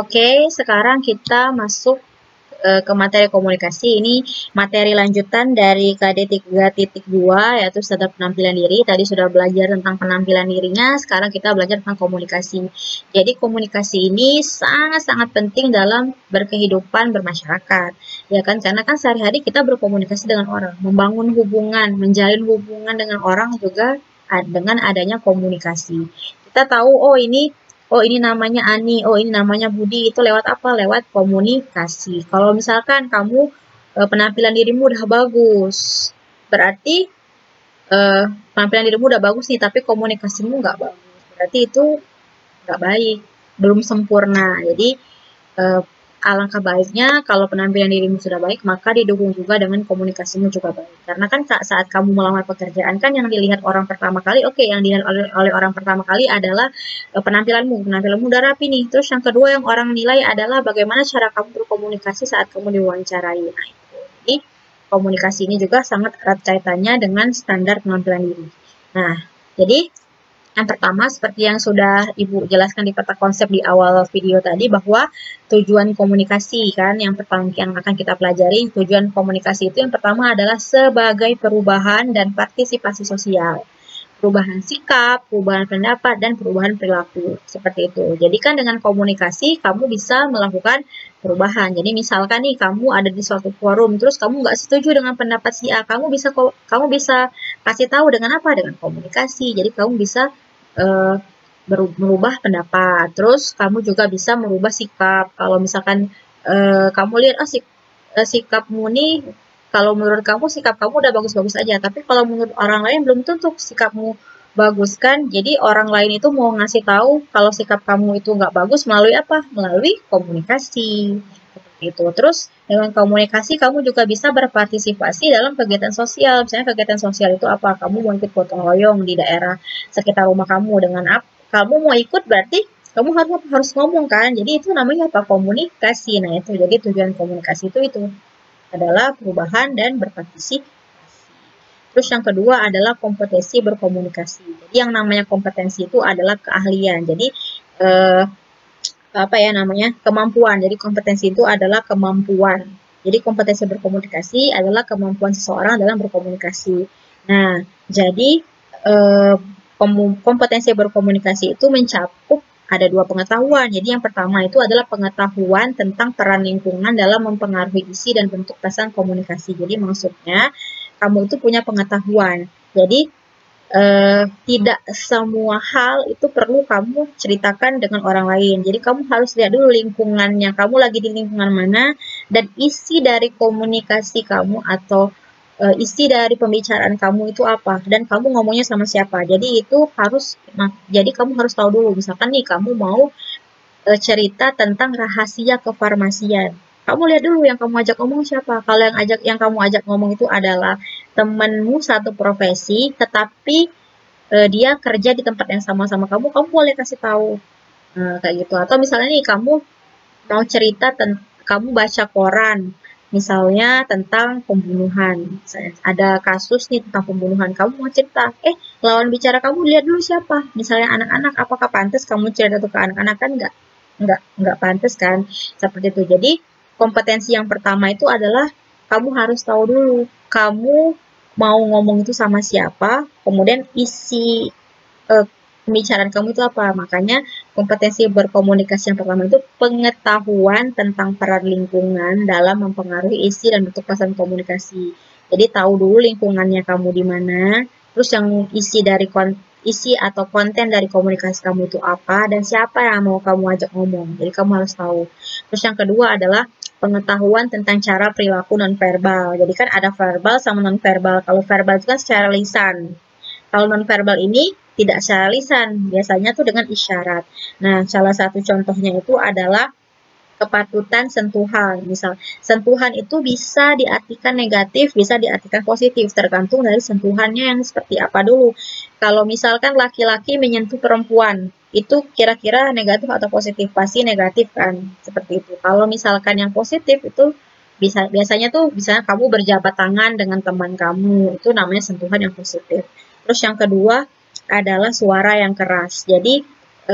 Oke, sekarang kita masuk ke materi komunikasi. Ini materi lanjutan dari KD 3.2 yaitu standar penampilan diri. Tadi sudah belajar tentang penampilan dirinya, sekarang kita belajar tentang komunikasi. Jadi komunikasi ini sangat-sangat penting dalam berkehidupan bermasyarakat. Ya kan, karena kan sehari-hari kita berkomunikasi dengan orang, membangun hubungan, menjalin hubungan dengan orang juga dengan adanya komunikasi. Kita tahu oh ini namanya Ani, oh ini namanya Budi, itu lewat apa? Lewat komunikasi. Kalau misalkan kamu penampilan dirimu udah bagus, berarti penampilan dirimu udah bagus nih, tapi komunikasimu nggak bagus. Berarti itu nggak baik, belum sempurna. Jadi eh, alangkah baiknya kalau penampilan dirimu sudah baik, maka didukung juga dengan komunikasimu juga baik. Karena kan saat kamu melamar pekerjaan kan yang dilihat orang pertama kali, oke, yang dilihat oleh orang pertama kali adalah penampilanmu udah rapi nih. Terus yang kedua yang orang nilai adalah bagaimana cara kamu berkomunikasi saat kamu diwawancarai. Nah, itu. Jadi komunikasi ini juga sangat erat kaitannya dengan standar penampilan diri. Nah, jadi yang pertama, seperti yang sudah Ibu jelaskan di peta konsep di awal video tadi, bahwa tujuan komunikasi kan, yang pertama yang akan kita pelajari, tujuan komunikasi itu yang pertama adalah sebagai perubahan dan partisipasi sosial. Perubahan sikap, perubahan pendapat, dan perubahan perilaku. Seperti itu. Jadi kan dengan komunikasi, kamu bisa melakukan perubahan. Jadi misalkan nih, kamu ada di suatu forum, terus kamu nggak setuju dengan pendapat si A, kamu bisa kasih tahu dengan apa? Dengan komunikasi. Jadi kamu bisa eh, merubah pendapat. Terus kamu juga bisa merubah sikap. Kalau misalkan kamu lihat sikapmu nih, kalau menurut kamu sikap kamu udah bagus-bagus aja, tapi kalau menurut orang lain belum tentu sikapmu bagus kan. Jadi orang lain itu mau ngasih tahu kalau sikap kamu itu nggak bagus melalui apa? Melalui komunikasi. Seperti itu. Terus dengan komunikasi kamu juga bisa berpartisipasi dalam kegiatan sosial. Misalnya kegiatan sosial itu apa? Kamu mau ikut gotong royong di daerah sekitar rumah kamu dengan apa? Kamu mau ikut berarti kamu harus ngomong kan. Jadi itu namanya apa? Komunikasi. Nah, itu jadi tujuan komunikasi itu adalah perubahan dan berpartisipasi. Terus yang kedua adalah kompetensi berkomunikasi. Jadi yang namanya kompetensi itu adalah keahlian. Jadi eh, apa ya namanya, kemampuan. Jadi kompetensi itu adalah kemampuan. Jadi kompetensi berkomunikasi adalah kemampuan seseorang dalam berkomunikasi. Nah, jadi eh, kompetensi berkomunikasi itu mencakup ada dua pengetahuan. Jadi yang pertama itu adalah pengetahuan tentang peran lingkungan dalam mempengaruhi isi dan bentuk pesan komunikasi. Jadi maksudnya kamu itu punya pengetahuan. Jadi tidak semua hal itu perlu kamu ceritakan dengan orang lain. Jadi kamu harus lihat dulu lingkungannya, kamu lagi di lingkungan mana, dan isi dari komunikasi kamu atau isi dari pembicaraan kamu itu apa, dan kamu ngomongnya sama siapa. Jadi kamu harus tahu dulu. Misalkan nih kamu mau cerita tentang rahasia kefarmasian. Kamu lihat dulu yang kamu ajak ngomong siapa. Kalau yang kamu ajak ngomong itu adalah temanmu satu profesi, tetapi dia kerja di tempat yang sama sama kamu boleh kasih tahu kayak gitu. Atau misalnya nih kamu mau cerita kamu baca koran, misalnya tentang pembunuhan. Misalnya ada kasus nih tentang pembunuhan, kamu mau cerita, lawan bicara kamu lihat dulu siapa. Misalnya anak-anak, apakah pantas kamu cerita itu ke anak-anak? Kan nggak pantas kan, seperti itu. Jadi kompetensi yang pertama itu adalah kamu harus tahu dulu kamu mau ngomong itu sama siapa, kemudian isi pembicaraan kamu itu apa. Makanya kompetensi berkomunikasi yang pertama itu pengetahuan tentang peran lingkungan dalam mempengaruhi isi dan bentuk pesan komunikasi. Jadi tahu dulu lingkungannya kamu di mana, terus yang isi atau konten dari komunikasi kamu itu apa, dan siapa yang mau kamu ajak ngomong. Jadi kamu harus tahu. Terus yang kedua adalah pengetahuan tentang cara perilaku nonverbal. Jadi kan ada verbal sama nonverbal. Kalau verbal itu kan secara lisan. Kalau nonverbal ini tidak secara lisan, biasanya tuh dengan isyarat. Nah, salah satu contohnya itu adalah kepatutan sentuhan. Misal, sentuhan itu bisa diartikan negatif, bisa diartikan positif, tergantung dari sentuhannya yang seperti apa dulu. Kalau misalkan laki-laki menyentuh perempuan, itu kira-kira negatif atau positif? Pasti negatif kan, seperti itu. Kalau misalkan yang positif itu biasanya tuh bisa kamu berjabat tangan dengan teman kamu, itu namanya sentuhan yang positif. Terus yang kedua adalah suara yang keras. Jadi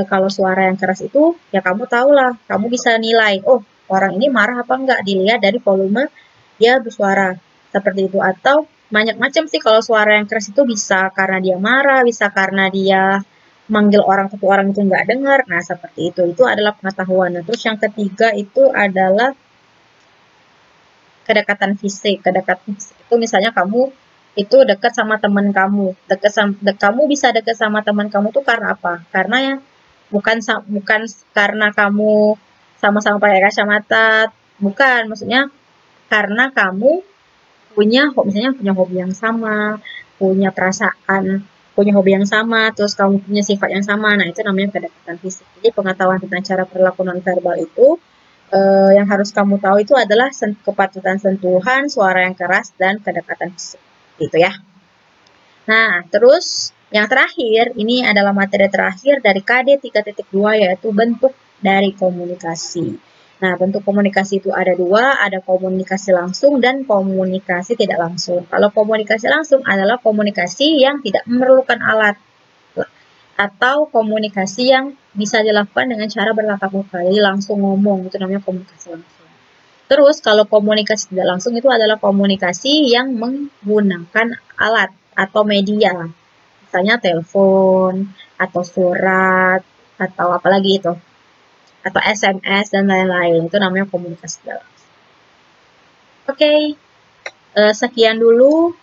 kalau suara yang keras itu ya kamu tahulah, kamu bisa nilai, oh orang ini marah apa enggak, dilihat dari volume dia bersuara seperti itu. Atau banyak macam sih, kalau suara yang keras itu bisa karena dia marah, bisa karena dia manggil orang tapi orang itu nggak dengar. Nah seperti itu adalah pengetahuan. Nah, terus yang ketiga itu adalah kedekatan fisik. Kedekatan fisik itu misalnya kamu itu dekat sama teman kamu, kamu bisa dekat sama teman kamu tuh karena apa? Karena ya bukan karena kamu sama-sama pakai kacamata, bukan, maksudnya karena kamu misalnya punya hobi yang sama, punya perasaan, punya hobi yang sama, terus kamu punya sifat yang sama. Nah itu namanya kedekatan fisik. Jadi pengetahuan tentang cara perilaku nonverbal itu yang harus kamu tahu itu adalah kepatutan sentuhan, suara yang keras, dan kedekatan fisik. Gitu ya. Nah, terus yang terakhir, ini adalah materi terakhir dari KD 3.2, yaitu bentuk dari komunikasi. Nah, bentuk komunikasi itu ada dua, ada komunikasi langsung dan komunikasi tidak langsung. Kalau komunikasi langsung adalah komunikasi yang tidak memerlukan alat, atau komunikasi yang bisa dilakukan dengan cara bertatap muka, jadi langsung ngomong, itu namanya komunikasi langsung. Terus kalau komunikasi tidak langsung itu adalah komunikasi yang menggunakan alat atau media, misalnya telepon, atau surat, atau apalagi itu, atau SMS dan lain-lain, itu namanya komunikasi tidak langsung. Oke, sekian dulu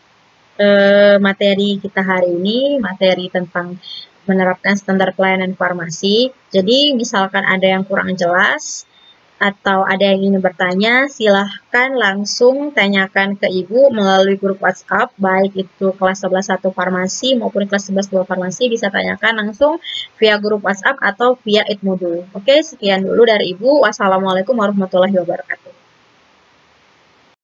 materi kita hari ini, materi tentang menerapkan standar pelayanan farmasi. Jadi misalkan ada yang kurang jelas atau ada yang ingin bertanya, silahkan langsung tanyakan ke Ibu melalui grup WhatsApp, baik itu kelas 11.1 farmasi maupun kelas 11.2 farmasi, bisa tanyakan langsung via grup WhatsApp atau via Edmodo. Oke, sekian dulu dari Ibu. Wassalamualaikum warahmatullahi wabarakatuh.